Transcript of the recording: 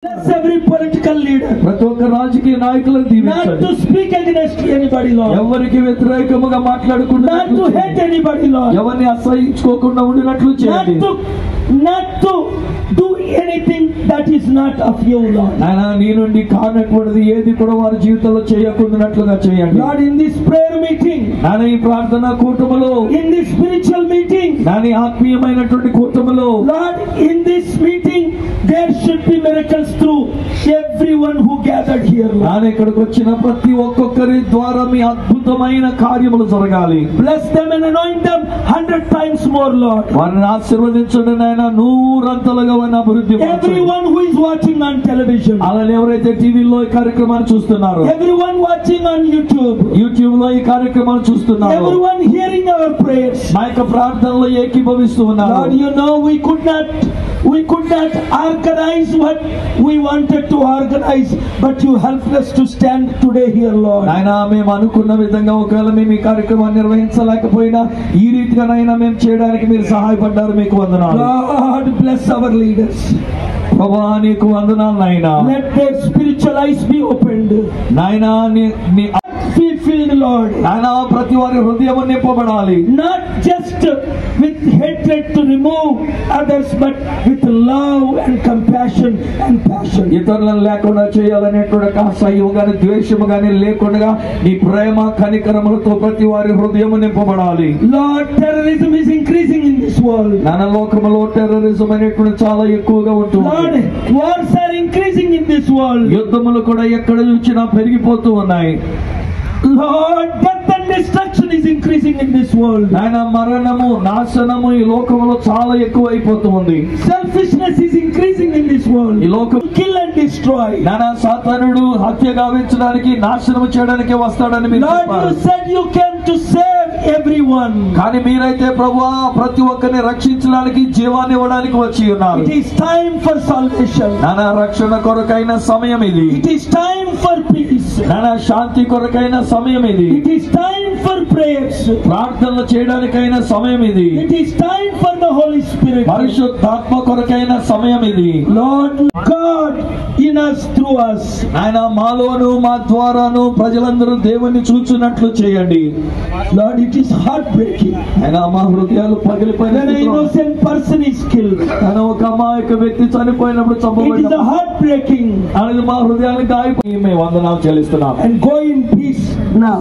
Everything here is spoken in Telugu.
Bless every political leader. ప్రతి ఒక్క రాజకీయ నాయకులను Not దీవించండి. to speak against anybody, Lord. ఎవరికి వ్యతిరేకముగా మాట్లాడకుండా Not to hate anybody, Lord. ఎవరిని అసహించుకోకుండా ఉండినట్లు చేయండి. Not to do anything that is not of you, Lord. నాయనా నీ నుండి కానటువంటిది ఏది కూడా వారి జీవితంలో చేయకుండానట్లుగా చేయండి. Lord, in this prayer meeting, నాయనా ఈ ప్రార్థనా కూటములో, in this spiritual meeting, నాయనా ఆత్మీయమైనటువంటి కూటములో, Lord, in this meeting there should be miracles through everyone who gathered here, Lord. నాయనా ఇక్కడికి వచ్చిన ప్రతి ఒక్కొక్కరి ద్వారా మీ అద్భుతమైన కార్యములు జరగాలి. Bless them and anoint them 100 times more, Lord. వారిని ఆశీర్వదించండి నాయనా, 100 వారిని అభివృద్ధి పరచండి. Everyone who is watching on television, అలానే ఎవరైతే టీవీలో ఈ కార్యక్రమాన్ని చూస్తున్నారో, everyone watching on YouTube, YouTube లో ఈ కార్యక్రమాన్ని చూస్తున్నారో, everyone hearing our prayers, మా యొక్క ప్రార్థనలో ఏకీభవిస్తూ ఉన్నారు. Lord, you know we could not organize what we wanted to organize, but you helped us to stand today here, Lord. నాయనా మేము అనుకున్న విధంగా ఒకవేళ మేము ఈ కార్యక్రమాన్ని నిర్వహించలేకపోయినా ఈ రీతిగానైనా మేము చేయడానికి మీరు సహాయపడ్డారు, మీకు వందనాలు. Lord, bless our leaders. ప్రభువా నీకు వందనాలు నాయనా. Let their spiritual eyes be opened. నాయనా నీ Be filled, Lord. నాయనా ప్రతి వారి హృదయం నింపబడాలి. Not just with hatred to remove others, but with love and compassion and passion. ఇతరులను లేకుండా చేయాలనేటువంటి అసహ్యం గాని ద్వేషము గాని లేకుండా నీ ప్రేమ కనికరములతో ప్రతి వారి హృదయం నింపబడాలి. Lord, terrorism is increasing in this world. మన లోకములో టెర్రరిజం అనేటువంటి చాలా ఎక్కువగా ఉంటుంది. Lord, wars are increasing in this world. యుద్ధములు కూడా ఎక్కడ చూసినా పెరిగిపోతూ ఉన్నాయి. Lord, death and destruction is increasing in this world. నాయన మరణము నాశనము ఈ లోకములో చాలా ఎక్కువ అయిపోతూ ఉంది. Selfishness is increasing in this world. ఈ లోకం Kill and destroy. నాయన సాతానుడు హత్య గావించడానికి నాశనం చేయడానికి వస్తాడని మీరు Lord, చెప్పారు. you said you came to save everyone. కానీ మీరైతే ప్రభువా ప్రతి ఒక్కరిని రక్షించడానికి జీవాన్ని ఇవ్వడానికి వచ్చి ఉన్నారు. It is time for salvation. నాయన రక్షణ కొరకైన సమయం ఇది. It is time for peace. నాయన శాంతి కొరకైన సమయం ఇది. It is time for prayers. ప్రార్థనలు చేయడానికైన సమయం ఇది. It is time for the Holy Spirit. పరిశుద్ధాత్మ కొరకైన సమయం ఇది. Lord God in us, through us. ఆయన మాలోను మా ద్వారాను ప్రజలందరూ దేవుణ్ణి చూచున్నట్లు చేయండి. Lord, it is heartbreaking ఆయన మా హృదయాలు పగిలిపోయిన when an innocent person is killed. ఆయన ఒక అమాయక వ్యక్తి చనిపోయినప్పుడు It is చంపబడిన a heartbreaking. అనేది మా హృదయాన్ని గాయపోయి మేము వందనాలు చెల్లిస్తున్నాం. And go in peace now.